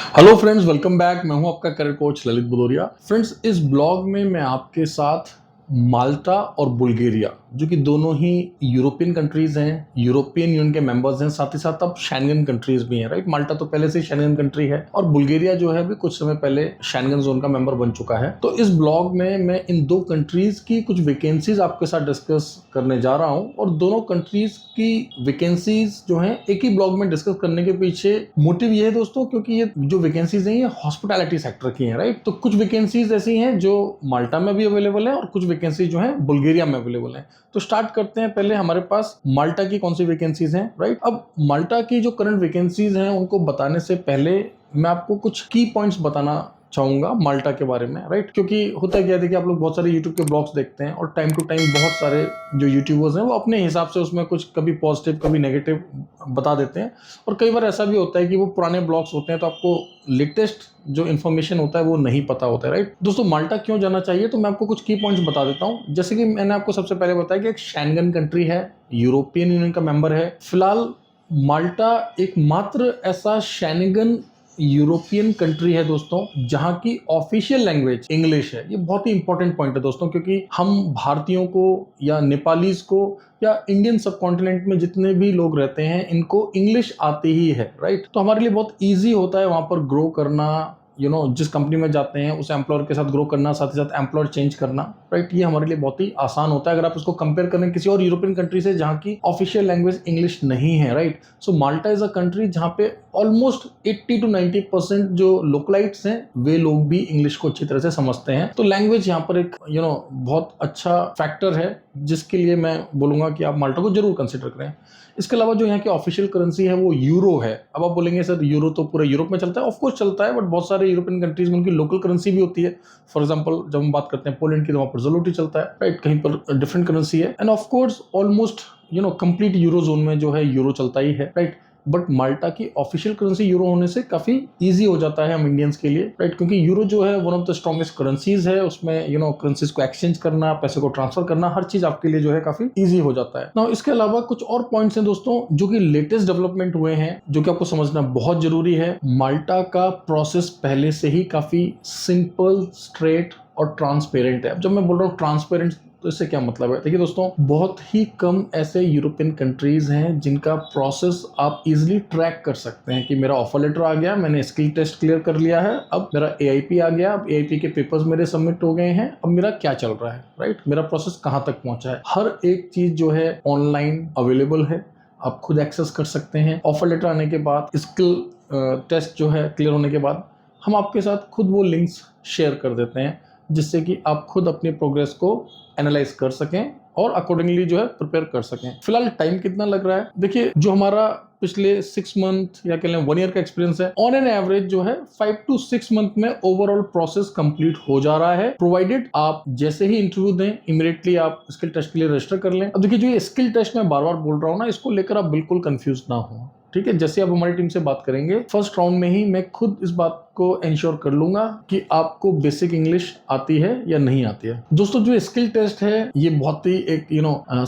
Hello friends, welcome back. मैं हूं आपका career coach Lalit Bhadauria. Friends, इस ब्लॉग में मैं आपके साथ माल्टा और बुल्गारिया, जो कि दोनों ही यूरोपियन कंट्रीज हैं, यूरोपियन यूनियन के मेंबर्स हैं, साथ ही साथ अब शेंगन कंट्रीज भी हैं। राइट, माल्टा तो पहले से ही शेंगन कंट्री है और बुल्गारिया जो है अभी कुछ समय पहले शेंगन जोन का मेंबर बन चुका है। तो इस ब्लॉग में मैं इन दो कंट्रीज की कुछ वैकेंसीज आपके साथ डिस्कस करने जा रहा हूं और दोनों कंट्रीज की वैकेंसीज जो हैं एक ही ब्लॉग में डिस्कस करने के पीछे मोटिव ये है दोस्तों, क्योंकि ये जो वैकेंसीज हैं ये हॉस्पिटैलिटी सेक्टर की हैं। राइट, तो कुछ वैकेंसीज ऐसी हैं जो माल्टा में भी अवेलेबल है और कुछ वैकेंसी जो है बुल्गारिया में अवेलेबल है। तो स्टार्ट करते हैं। पहले हमारे पास माल्टा की कौन सी वैकेंसीज हैं। राइट, अब माल्टा की जो करंट वैकेंसीज हैं उनको बताने से पहले मैं आपको कुछ की पॉइंट्स बताना चाहूंगा माल्टा के बारे में। राइट, क्योंकि होता क्या है कि आप लोग बहुत सारे यूट्यूब के ब्लॉग्स देखते हैं और टाइम टू टाइम बहुत सारे जो यूट्यूबर्स हैं वो अपने हिसाब से उसमें कुछ कभी पॉजिटिव कभी नेगेटिव बता देते हैं और कई बार ऐसा भी होता है कि वो पुराने ब्लॉग्स होते हैं तो आपको लेटेस्ट जो इन्फॉर्मेशन होता है वो नहीं पता होता है। राइट दोस्तों, माल्टा क्यों जाना चाहिए तो मैं आपको कुछ की पॉइंट्स बता देता हूं। जैसे कि मैंने आपको सबसे पहले बताया कि एक शेंगन कंट्री है, यूरोपियन यूनियन का मेंबर है। फिलहाल माल्टा एकमात्र ऐसा शेंगन यूरोपियन कंट्री है दोस्तों जहां की ऑफिशियल लैंग्वेज इंग्लिश है। ये बहुत ही इंपॉर्टेंट पॉइंट है दोस्तों, क्योंकि हम भारतीयों को या नेपालीज को या इंडियन सब कॉन्टिनेंट में जितने भी लोग रहते हैं इनको इंग्लिश आती ही है। राइट, तो हमारे लिए बहुत ईजी होता है वहां पर ग्रो करना। जिस कंपनी में जाते हैं उस एम्प्लॉयर के साथ ग्रो करना, साथ ही साथ एम्प्लॉयर चेंज करना। राइट, ये हमारे लिए बहुत ही आसान होता है अगर आप इसको कंपेयर करें किसी और यूरोपियन कंट्री से जहां की ऑफिशियल लैंग्वेज इंग्लिश नहीं है। Right, so Malta is a country जहां पे ऑलमोस्ट 80 to 90% जो लोकलाइट्स हैं वे लोग भी इंग्लिश को अच्छी तरह से समझते हैं। तो लैंग्वेज यहाँ पर एक बहुत अच्छा फैक्टर है जिसके लिए मैं बोलूंगा कि आप माल्टा को जरूर कंसिडर करें। इसके अलावा जो यहाँ की ऑफिशियल करेंसी है वो यूरो है। अब आप बोलेंगे सर यूरो तो पूरे यूरोप में चलता है, ऑफ कोर्स चलता है, बट बहुत सारे यूरोपियन कंट्रीज में उनकी लोकल करेंसी भी होती है। फॉर एग्जांपल जब हम बात करते हैं पोलैंड की तो वहां पर ज़लोटी चलता है। राइट, कहीं पर डिफरेंट करेंसी है and of course almost complete euro zone में जो है यूरो चलता ही है। राइट, बट माल्टा की ऑफिशियल करेंसी यूरो होने से काफी इजी हो जाता है हम इंडियंस के लिए। राइट, क्योंकि यूरो जो है one of the strongest currencies है। उसमें करेंसीज को एक्सचेंज करना, पैसे को ट्रांसफर करना, हर चीज आपके लिए जो है काफी इजी हो जाता है। नाउ इसके अलावा कुछ और पॉइंट्स हैं दोस्तों जो कि लेटेस्ट डेवलपमेंट हुए हैं जो कि आपको समझना बहुत जरूरी है। माल्टा का प्रोसेस पहले से ही काफी सिंपल, स्ट्रेट और ट्रांसपेरेंट है। अब जब मैं बोल रहा हूँ ट्रांसपेरेंट तो इससे क्या मतलब है? देखिए दोस्तों, बहुत ही कम ऐसे यूरोपियन कंट्रीज हैं जिनका प्रोसेस आप इजीली ट्रैक कर सकते हैं कि मेरा ऑफर लेटर आ गया, मैंने स्किल टेस्ट क्लियर कर लिया है, अब मेरा एआईपी आ गया, अब एआईपी के पेपर्स मेरे सबमिट हो गए हैं, अब मेरा क्या चल रहा है। राइट, मेरा प्रोसेस कहाँ तक पहुंचा है। हर एक चीज जो है ऑनलाइन अवेलेबल है, आप खुद एक्सेस कर सकते हैं। ऑफर लेटर आने के बाद, स्किल टेस्ट जो है क्लियर होने के बाद, हम आपके साथ खुद वो लिंक्स शेयर कर देते हैं जिससे कि आप खुद अपनी प्रोग्रेस को एनालाइज कर सकें और अकॉर्डिंगली जो है प्रिपेयर कर सकें। फिलहाल टाइम कितना लग रहा है? देखिए, जो हमारा पिछले 6 मंथ या कह लें 1 ईयर का एक्सपीरियंस है, ऑन एन एवरेज जो है 5 to 6 मंथ में ओवरऑल प्रोसेस कंप्लीट हो जा रहा है, प्रोवाइडेड आप जैसे ही इंटरव्यू दें इमीडिएटली आप स्किल टेस्ट के लिए रजिस्टर कर लें। अब देखिए, जो ये स्किल टेस्ट मैं बार बार बोल रहा हूँ ना, इसको लेकर आप बिल्कुल कंफ्यूज ना हो। ठीक है, जैसे आप हमारी टीम से बात करेंगे फर्स्ट राउंड में ही मैं खुद इस बात को इंश्योर कर लूंगा कि आपको बेसिक इंग्लिश आती है या नहीं आती है। दोस्तों, जो स्किल टेस्ट है ये बहुत ही एक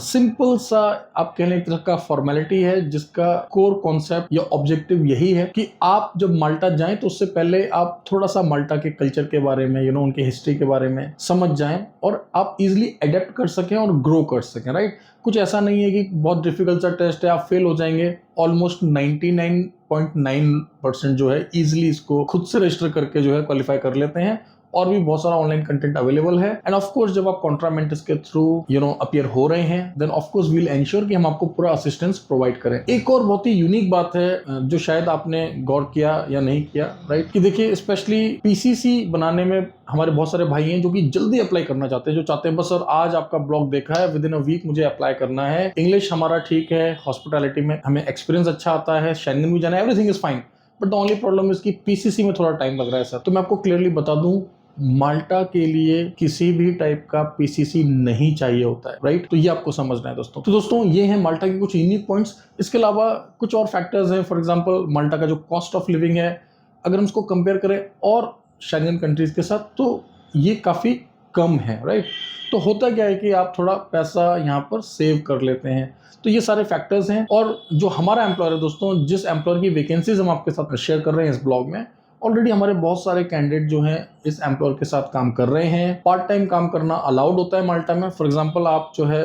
सिंपल सा आप कह लें एक तरह का फॉर्मेलिटी है जिसका कोर कॉन्सेप्ट या ऑब्जेक्टिव यही है कि आप जब माल्टा जाएं तो उससे पहले आप थोड़ा सा माल्टा के कल्चर के बारे में उनकी हिस्ट्री के बारे में समझ जाएं और आप इजिली अडेप्ट कर सकें और ग्रो कर सकें। राइट, कुछ ऐसा नहीं है कि बहुत डिफिकल्ट सा टेस्ट है आप फेल हो जाएंगे। ऑलमोस्ट 99.9% जो है इजिली इसको खुद से रजिस्टर करके जो है क्वालिफाई कर लेते हैं और भी बहुत सारा ऑनलाइन कंटेंट अवेलेबल है। एंड ऑफ कोर्स जब आप कॉन्ट्रा मेंटिस के थ्रू अपीयर हो रहे हैं then of course we will ensure कि हम आपको पूरा असिस्टेंस प्रोवाइड करें। एक और बहुत ही यूनिक बात है जो शायद आपने गौर किया या नहीं किया। राइट, कि देखिए स्पेशली पीसीसी बनाने में हमारे बहुत सारे भाई हैं जो कि जल्दी अप्लाई करना चाहते हैं, जो चाहते हैं बस सर आज आपका ब्लॉग देखा है, विद इन अ वीक मुझे अप्लाई करना है, इंग्लिश हमारा ठीक है, हॉस्पिटैलिटी में हमें एक्सपीरियंस अच्छा आता है, शेंगन भी जाना है, everything is fine, but the only problem इसकी पीसीसी में थोड़ा टाइम लग रहा है सर। तो मैं आपको क्लियरली बता दूं, माल्टा के लिए किसी भी टाइप का पीसीसी नहीं चाहिए होता है। राइट, तो ये आपको समझना है दोस्तों। तो दोस्तों, ये है माल्टा के कुछ यूनिक पॉइंट्स। इसके अलावा कुछ और फैक्टर्स हैं। फॉर एग्जांपल माल्टा का जो कॉस्ट ऑफ लिविंग है, अगर हम उसको कंपेयर करें और शेंगन कंट्रीज के साथ तो ये काफी कम है। राइट, तो होता क्या है कि आप थोड़ा पैसा यहाँ पर सेव कर लेते हैं। तो ये सारे फैक्टर्स हैं और जो हमारा एम्प्लॉयर है दोस्तों, जिस एम्प्लॉयर की वैकेंसीज हम आपके साथ शेयर कर रहे हैं इस ब्लॉग में, ऑलरेडी हमारे बहुत सारे कैंडिडेट जो हैं इस एम्प्लॉयर के साथ काम कर रहे हैं। पार्ट टाइम काम करना अलाउड होता है माल्टा में। फॉर एग्जांपल आप जो है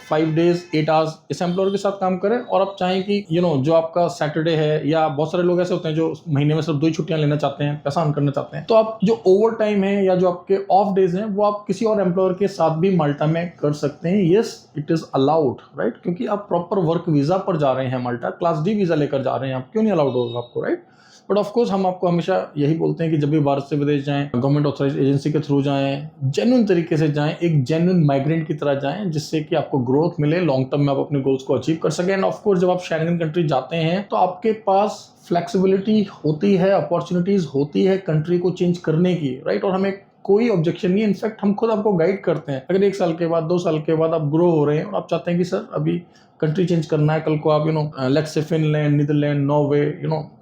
5 डेज 8 आवर्स इस एम्प्लॉयर के साथ काम करें, और आप चाहें कि जो आपका सैटरडे है, या बहुत सारे लोग ऐसे होते हैं जो महीने में सिर्फ 2 ही छुट्टियां लेना चाहते हैं, पैसा अर्न करना चाहते हैं, तो आप जो ओवर टाइम है या जो आपके ऑफ डेज हैं वो आप किसी और एम्प्लॉयर के साथ भी माल्टा में कर सकते हैं। Yes, it is allowed, right, क्योंकि आप प्रॉपर वर्क वीजा पर जा रहे हैं माल्टा, क्लास डी वीजा लेकर जा रहे हैं, आप क्यों नहीं अलाउड होगा आपको, राइट। बट ऑफ कोर्स हम आपको हमेशा यही बोलते हैं कि जब भी भारत से विदेश जाएं, गवर्नमेंट ऑथराइज एजेंसी के थ्रू जाएं, जेन्युइन तरीके से जाएं, एक जेन्युइन माइग्रेंट की तरह जाएं, जिससे कि आपको ग्रोथ मिले, लॉन्ग टर्म में आप अपने गोल्स को अचीव कर सकें। एंड ऑफ कोर्स जब आप शेंगन कंट्री जाते हैं तो आपके पास फ्लेक्सिबिलिटी होती है, अपॉर्चुनिटीज होती है कंट्री को चेंज करने की, राइट। और हमें कोई ऑब्जेक्शन नहीं है, इनफैक्ट हम खुद आपको गाइड करते हैं। अगर 1 साल के बाद 2 साल के बाद आप ग्रो हो रहे हैं और आप चाहते हैं कि सर अभी कंट्री चेंज करना है, कल को आप लेट्स से Finland, Netherlands, Norway,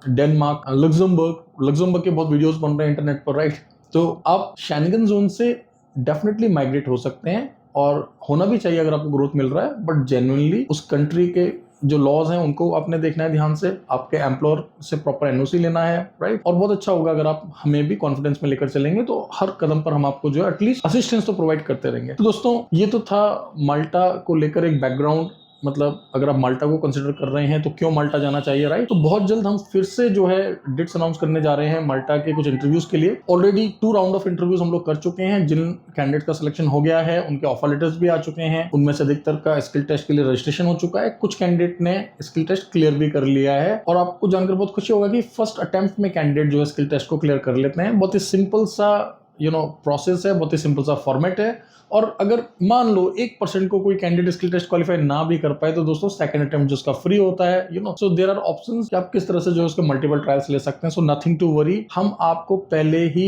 Denmark, Luxembourg के बहुत वीडियोस बन रहे हैं इंटरनेट पर, राइट। तो आप शेंगन जोन से डेफिनेटली माइग्रेट हो सकते हैं, और होना भी चाहिए अगर आपको ग्रोथ मिल रहा है। बट जेन्युइनली उस कंट्री के जो लॉज हैं उनको आपने देखना है ध्यान से, आपके एम्प्लॉयर से प्रॉपर एनओसी लेना है, राइट। और बहुत अच्छा होगा अगर आप हमें भी कॉन्फिडेंस में लेकर चलेंगे, तो हर कदम पर हम आपको जो है एटलीस्ट असिस्टेंस तो प्रोवाइड करते रहेंगे। तो दोस्तों ये तो था माल्टा को लेकर एक बैकग्राउंड, मतलब अगर आप माल्टा को कंसिडर कर रहे हैं तो क्यों माल्टा जाना चाहिए, राइट। तो बहुत जल्द हम फिर से जो है डेट्स अनाउंस करने जा रहे हैं माल्टा के कुछ इंटरव्यूज के लिए। ऑलरेडी 2 राउंड ऑफ इंटरव्यूज हम लोग कर चुके हैं। जिन कैंडिडेट का सिलेक्शन हो गया है उनके ऑफर लेटर्स भी आ चुके हैं। उनमें से अधिकतर का स्किल टेस्ट के लिए रजिस्ट्रेशन हो चुका है। कुछ कैंडिडेट ने स्किल टेस्ट क्लियर भी कर लिया है, और आपको जानकर बहुत खुशी होगा कि फर्स्ट अटेम्प्ट में कैंडिडेट जो है स्किल टेस्ट को क्लियर कर लेते हैं। बहुत ही सिंपल सा प्रोसेस है, बहुत ही सिंपल सा फॉर्मेट है। और अगर मान लो 1% को कोई कैंडिडेट स्किल टेस्ट क्वालिफाई ना भी कर पाए, तो दोस्तों सेकंड अटेम्प्ट जिसका फ्री होता है, सो देयर आर ऑप्शंस कि आप किस तरह से जो है उसके मल्टीपल ट्रायल्स ले सकते हैं। सो नथिंग टू वरी, हम आपको पहले ही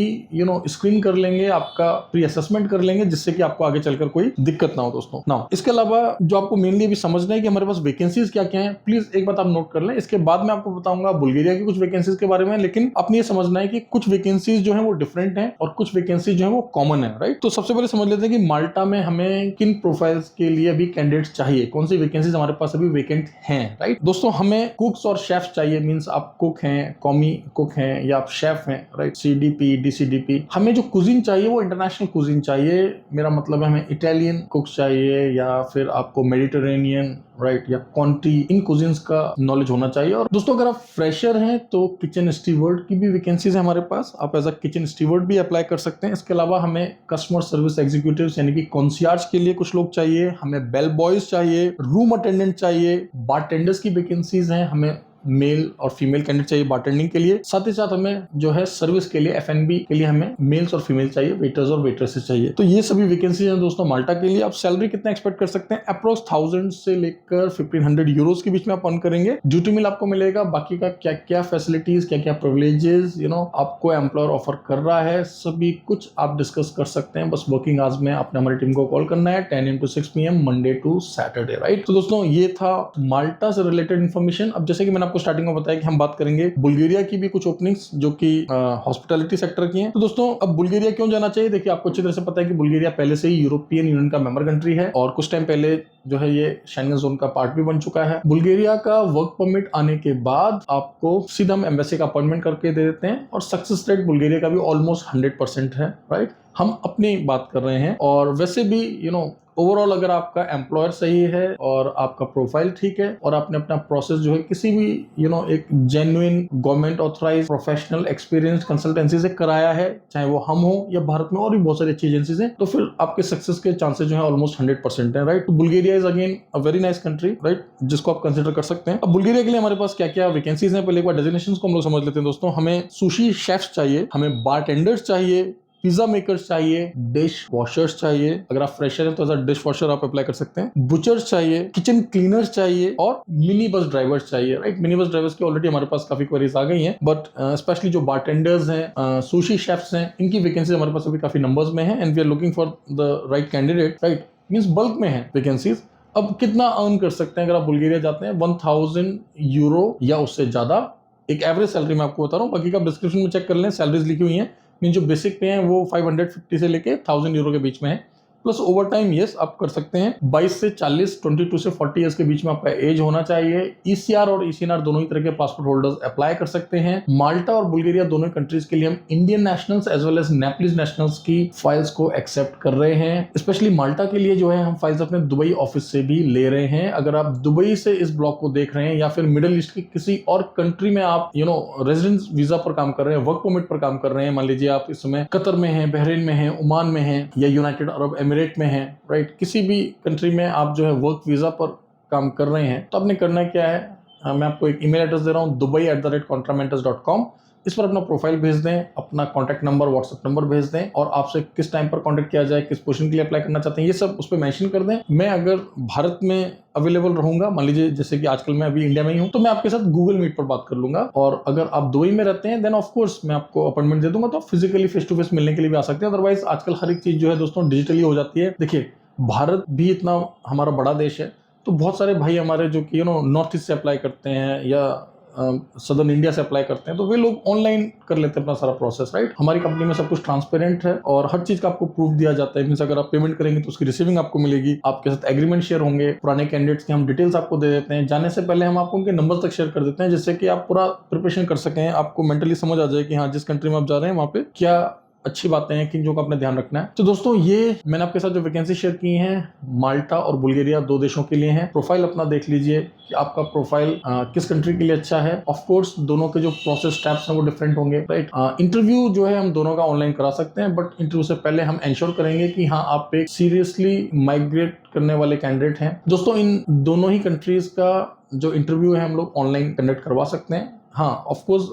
स्क्रीन कर लेंगे, आपका प्री असेसमेंट कर लेंगे, जिससे कि आपको आगे चलकर कोई दिक्कत ना हो दोस्तों। ना इसके अलावा जो आपको मेनली अभी समझना है कि हमारे पास वैकेंसीज क्या क्या है, प्लीज एक बात आप नोट कर लें। इसके बाद मैं आपको बताऊंगा बुल्गारिया की कुछ वैकेंसीज के बारे में, लेकिन अपने ये समझना है कि कुछ वैकेंसीज जो है वो डिफरेंट है और कुछ वैकेंसीज जो है वो कॉमन है, राइट। तो सबसे पहले समझ लेते हैं कि माल्टा में हमें किन प्रोफाइल्स के लिए अभी कैंडिडेट्स चाहिए, कौन सी वैकेंसीज हमारे पास अभी वेकेंट हैं, राइट। दोस्तों हमें कुक्स और शेफ चाहिए, मींस आप कुक हैं, कॉमी कुक हैं, या आप शेफ हैं, राइट, CDP DCDP। हमें जो कुजीन चाहिए वो इंटरनेशनल कुजीन चाहिए। मेरा मतलब है हमें इटालियन कुक्स चाहिए, या फिर आपको मेडिटेरेनियन, राइट, या कॉन्टी, इन कुजीन्स का नॉलेज होना चाहिए। और दोस्तों अगर आप फ्रेशर हैं तो किचन स्टीवर्ड की भी वैकेंसीज है हमारे पास, आप एज अ किचन स्टीवर्ड भी अप्लाई कर सकते हैं। इसके अलावा हमें कस्टमर सर्विस एग्जीक्यूटिव यानी कि कॉन्सियर्ज के लिए कुछ लोग चाहिए, हमें बेल बॉयज चाहिए, रूम अटेंडेंट चाहिए, बारटेंडर्स की वैकेंसीज हैं, हमें मेल और फीमेल कैंडिडेट चाहिए बारटेंडिंग के लिए। साथ ही साथ हमें जो है सर्विस के लिए F&B के लिए हमें मेल्स और फीमेल चाहिए, वेटर्स और वेटरेसेस चाहिए। तो ये सभी वैकेंसीज हैं दोस्तों माल्टा के लिए। आप सैलरी कितना एक्सपेक्ट कर सकते हैं, अप्रोक्स 1000 से लेकर 1500 यूरोज के बीच में आप अर्न करेंगे। ड्यूटी मिल आपको मिलेगा, बाकी का क्या क्या फैसिलिटीज, क्या क्या प्रिविलेजेस आपको एम्प्लॉयर ऑफर कर रहा है, सभी कुछ आप डिस्कस कर सकते हैं। बस वर्किंग आवर्स में आपने हमारी टीम को कॉल करना है 10 AM to 6 PM Monday to Saturday, right. तो दोस्तों ये था माल्टा से रिलेटेड इन्फॉर्मेशन। अब जैसे कि मैंने आपको स्टार्टिंग में बताया कि हम बात करेंगे बुल्गारिया की भी कुछ ओपनिंग्स जो कि हॉस्पिटैलिटी सेक्टर की हैं। तो दोस्तों अब बुल्गारिया क्यों जाना चाहिए, देखिए आपको अच्छी तरह से पता है कि बुल्गारिया पहले से ही यूरोपियन यूनियन का मेंबर कंट्री है, और कुछ टाइम पहले जो है ये शेंगन जोन का पार्ट भी बन चुका है। बुल्गारिया का वर्क परमिट आने के बाद आपको सीधा हम एम्बेसी का अपॉइंटमेंट करके दे देते हैं, और सक्सेस रेट बुल्गारिया का भी ऑलमोस्ट 100% है, राइट। हम अपनी बात कर रहे हैं, और वैसे भी ओवरऑल अगर आपका एम्प्लॉयर सही है और आपका प्रोफाइल ठीक है, और आपने अपना प्रोसेस जो है किसी भी एक genuine government authorise professional experience consultancy से कराया है, चाहे वो हम हो या भारत में और भी बहुत सारी अच्छी एजेंसीज हैं, तो फिर आपके सक्सेस के चांसेस जो है ऑलमोस्ट 100% है, राइट। तो Bulgaria is again a very nice country, right, जिसको आप कंसिडर कर सकते हैं। अब बुल्गारिया के लिए हमारे पास क्या क्या वैकेंसीज हैं, पहले एक बार डेजिग्नेशंस को हम लोग समझ लेते हैं दोस्तों। हमें सुशी शेफ्स चाहिए, हमें बारटेंडर्स चाहिए, पिज्जा मेकर्स चाहिए, डिश वॉशर्स चाहिए, अगर आप फ्रेशर हैं तो एज अ डिश वॉशर आप अप्लाई कर सकते हैं, बुचर्स चाहिए, किचन क्लीनर्स चाहिए, और मिनी बस ड्राइवर्स चाहिए, राइट। मिनी बस ड्राइवर्स की ऑलरेडी हमारे पास काफी क्वेरीज आ गई हैं, बट स्पेशली जो बारटेंडर्स हैं, सुशी शेफ्स हैं, इनकी वैकेंसी हमारे पास अभी काफी नंबर्स में है, and we are looking for the right candidate, right, means bulk में है वैकेंसीज। अब कितना अर्न कर सकते हैं अगर आप बुल्गारिया जाते हैं, 1000 यूरो या उससे ज्यादा, एक एवरेज सैलरी मैं आपको बता रहा हूँ, बाकी का डिस्क्रिप्शन में चेक कर लें, सैलरीज लिखी हुई हैं। जो बेसिक पे हैं वो 550 से लेके 1000 यूरो के बीच में है। प्लस ओवर टाइम यस आप कर सकते हैं। 22 से 40, 22 से 40 ईयर्स के बीच में आपका एज होना चाहिए। ECR और ECNR दोनों ही तरह के पासपोर्ट होल्डर्स अप्लाई कर सकते हैं। माल्टा और बुल्गारिया दोनों कंट्रीज के लिए हम Indian nationals as well as Nepalese nationals की फाइल्स को एक्सेप्ट कर रहे हैं। स्पेशली माल्टा के लिए जो है हम फाइल्स अपने दुबई ऑफिस से भी ले रहे हैं। अगर आप दुबई से इस ब्लॉग को देख रहे हैं या फिर मिडिल ईस्ट की किसी और कंट्री में आप रेजिडेंस वीजा पर काम कर रहे हैं, वर्क परमिट पर काम कर रहे हैं, मान लीजिए आप इस समय कतर में हैं, बहरीन में हैं, ओमान में हैं या यूनाइटेड अरब एमिरेट में हैं, राइट, किसी भी कंट्री में आप जो है वर्क वीजा पर काम कर रहे हैं, तो आपने करना क्या है, मैं आपको एक ईमेल एड्रेस दे रहा हूं dubai@contramentos.com। इस पर अपना प्रोफाइल भेज दें, अपना कॉन्टैक्ट नंबर, व्हाट्सएप नंबर भेज दें और आपसे किस टाइम पर कॉन्टैक्ट किया जाए, किस पोजीशन के लिए अप्लाई करना चाहते हैं, ये सब उस पर मेंशन कर दें। मैं अगर भारत में अवेलेबल रहूंगा, मान लीजिए जैसे कि आजकल मैं अभी इंडिया में ही हूं, तो मैं आपके साथ गूगल मीट पर बात कर लूंगा। और अगर आप दुबई में रहते हैं देन ऑफ कोर्स मैं आपको अपॉइंटमेंट दे दूंगा, तो फिजिकली फेस टू फेस मिलने के लिए भी आ सकते हैं। अदरवाइज आजकल हर एक चीज जो है दोस्तों डिजिटली हो जाती है। देखिए भारत भी इतना हमारा बड़ा देश है, तो बहुत सारे भाई हमारे जो कि नॉर्थ ईस्ट से अप्लाई करते हैं या सदर्न इंडिया से अप्लाई करते हैं, तो वे लोग ऑनलाइन कर लेते हैं अपना सारा प्रोसेस, राइट। हमारी कंपनी में सब कुछ ट्रांसपेरेंट है और हर चीज का आपको प्रूफ दिया जाता है। मींस अगर आप पेमेंट करेंगे तो उसकी रिसीविंग आपको मिलेगी, आपके साथ एग्रीमेंट शेयर होंगे, पुराने कैंडिडेट्स के हम डिटेल्स आपको दे देते हैं, जाने से पहले हम आपको उनके नंबर तक शेयर कर देते हैं, जिससे कि आप पूरा प्रिपरेशन कर सकें, आपको मेंटली समझ आ जाए कि हाँ जिस कंट्री में आप जा रहे हैं वहाँ पे क्या अच्छी बातें हैं, किन जो का आपने ध्यान रखना है। तो दोस्तों ये मैंने आपके साथ जो वैकेंसी शेयर की हैं माल्टा और बुल्गारिया दो देशों के लिए हैं। प्रोफाइल अपना देख लीजिए कि आपका प्रोफाइल किस कंट्री के लिए अच्छा है। ऑफ कोर्स दोनों के जो प्रोसेस स्टेप्स हैं वो डिफरेंट होंगे, राइट। इंटरव्यू जो है हम दोनों का ऑनलाइन करा सकते हैं, बट इंटरव्यू से पहले हम इंश्योर करेंगे कि हाँ आप एक सीरियसली माइग्रेट करने वाले कैंडिडेट हैं। दोस्तों इन दोनों ही कंट्रीज का जो इंटरव्यू है हम लोग ऑनलाइन कंडक्ट करवा सकते हैं। हाँ ऑफ कोर्स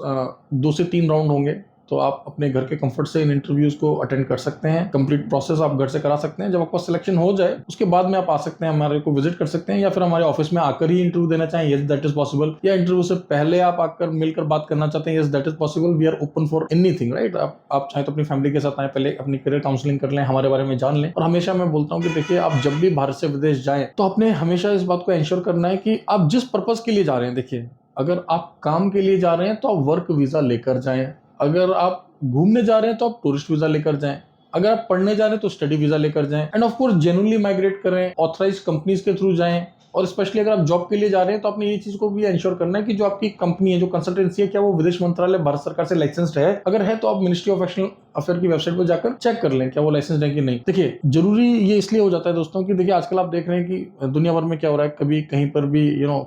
2 से 3 राउंड होंगे, तो आप अपने घर के कंफर्ट से इन इंटरव्यूज को अटेंड कर सकते हैं। कंप्लीट प्रोसेस आप घर से करा सकते हैं। जब आपका सिलेक्शन हो जाए उसके बाद में आप आ सकते हैं, हमारे को विजिट कर सकते हैं या फिर हमारे ऑफिस में आकर ही इंटरव्यू देना चाहें, यस दैट इज पॉसिबल। या इंटरव्यू से पहले आप आकर मिलकर बात करना चाहते हैं, yes that is possible. We are open for anything, right. आप चाहे तो अपनी फैमिली के साथ आए, पहले अपनी करियर काउंसलिंग कर लें, हमारे बारे में जान लें। और हमेशा मैं बोलता हूँ कि देखिए आप जब भी भारत से विदेश जाएं तो आपने हमेशा इस बात को इंश्योर करना है कि आप जिस पर्पज के लिए जा रहे हैं, देखिए अगर आप काम के लिए जा रहे हैं तो आप वर्क वीजा लेकर जाएं, अगर आप घूमने जा रहे हैं तो आप टूरिस्ट वीजा लेकर जाएं, अगर आप पढ़ने जा रहे हैं तो स्टडी वीजा लेकर जाएं, and of course genuinely migrate करें, ऑथराइज्ड कंपनीज के थ्रू जाएं। और स्पेशली अगर आप जॉब के लिए जा रहे हैं तो आपने ये चीज को भी इंश्योर करना है कि जो आपकी कंपनी है, जो कंसल्टेंसी है, क्या वो विदेश मंत्रालय भारत सरकार से लाइसेंस्ड है। अगर है तो आप मिनिस्ट्री ऑफ एक्सटर्नल अफेयर की वेबसाइट पर जाकर चेक कर लें क्या वो लाइसेंस्ड है कि नहीं। देखिए जरूरी ये इसलिए हो जाता है दोस्तों कि देखिए आजकल आप देख रहे हैं कि दुनिया भर में क्या हो रहा है, कभी कहीं पर भी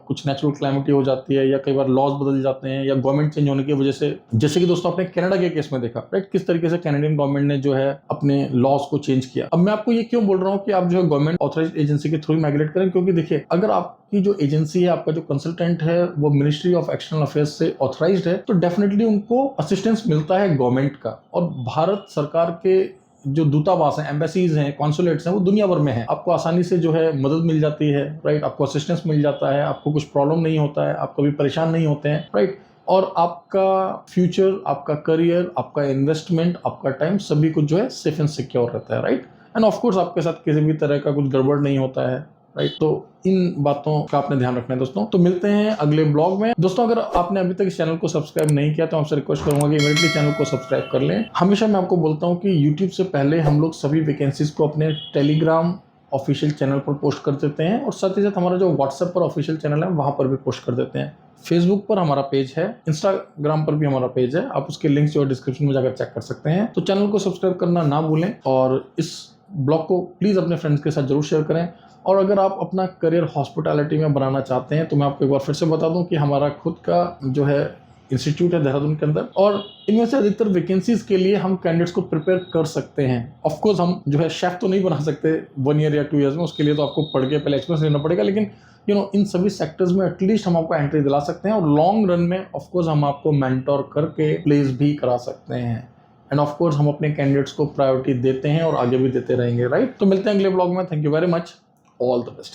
कुछ नेचुरल क्लैमिटी हो जाती है या कई बार लॉज बदल जाते हैं या गवर्नमेंट चेंज होने की वजह से, जैसे कि दोस्तों आपने कनाडा के केस में देखा, राइट, किस तरीके से कैनेडियन गवर्नमेंट ने जो है अपने लॉज को चेंज किया। अब मैं आपको ये क्यों बोल रहा हूँ कि आप जो है गवर्नमेंट ऑथराइज्ड एजेंसी के थ्रू माइग्रेट करें, क्योंकि देखिए अगर आपकी जो एजेंसी है, आपका जो कंसल्टेंट है वो मिनिस्ट्री ऑफ एक्सटर्नल अफेयर्स से ऑथराइज्ड है, तो डेफिनेटली उनको असिस्टेंस मिलता है गवर्नमेंट का। और भारत सरकार के जो दूतावास हैं, एम्बेसीज हैं, कॉन्सुलेट्स हैं, वो दुनिया भर में हैं। आपको आसानी से जो है मदद मिल जाती है, राइट, आपको असिस्टेंस मिल जाता है, आपको कुछ प्रॉब्लम नहीं होता है, आप कभी परेशान नहीं होते हैं, राइट। और आपका फ्यूचर, आपका करियर, आपका इन्वेस्टमेंट, आपका टाइम, सभी कुछ जो है सेफ एंड सिक्योर रहता है, राइट। एंड ऑफ कोर्स आपके साथ किसी भी तरह का कुछ गड़बड़ नहीं होता है, राइट। तो इन बातों का आपने ध्यान रखना है दोस्तों। तो मिलते हैं अगले ब्लॉग में। दोस्तों अगर आपने अभी तक इस चैनल को सब्सक्राइब नहीं किया तो आपसे रिक्वेस्ट करूंगा कि इमीडिएटली चैनल को सब्सक्राइब कर लें। हमेशा मैं आपको बोलता हूं कि यूट्यूब से पहले हम लोग सभी वैकेंसीज को अपने टेलीग्राम ऑफिशियल चैनल पर पोस्ट कर देते हैं और साथ ही साथ हमारा जो व्हाट्सएप पर ऑफिशियल चैनल है वहां पर भी पोस्ट कर देते हैं। फेसबुक पर हमारा पेज है, इंस्टाग्राम पर भी हमारा पेज है, आप उसके लिंक्स जो है डिस्क्रिप्शन में जाकर चेक कर सकते हैं। तो चैनल को सब्सक्राइब करना ना भूलें और इस ब्लॉग को प्लीज अपने फ्रेंड्स के साथ जरूर शेयर करें। और अगर आप अपना करियर हॉस्पिटैलिटी में बनाना चाहते हैं तो मैं आपको एक बार फिर से बता दूं कि हमारा खुद का जो है इंस्टीट्यूट है देहरादून के अंदर, और इनमें से अधिकतर वैकेंसीज के लिए हम कैंडिडेट्स को प्रिपेयर कर सकते हैं। ऑफ कोर्स हम जो है शेफ तो नहीं बना सकते 1 ईयर या 2 ईयर्स में, उसके लिए तो आपको पढ़ के पहले एक्सपीरियंस लेना पड़ेगा, लेकिन इन सभी सेक्टर्स में एटलीस्ट हम आपको एंट्री दिला सकते हैं और लॉन्ग रन में ऑफ कोर्स हम आपको मेंटोर करके प्लेस भी करा सकते हैं। एंड ऑफ कोर्स हम अपने कैंडिडेट्स को प्रायोरिटी देते हैं और आगे भी देते रहेंगे, राइट। तो मिलते हैं अगले ब्लॉग में। Thank you very much, all the best.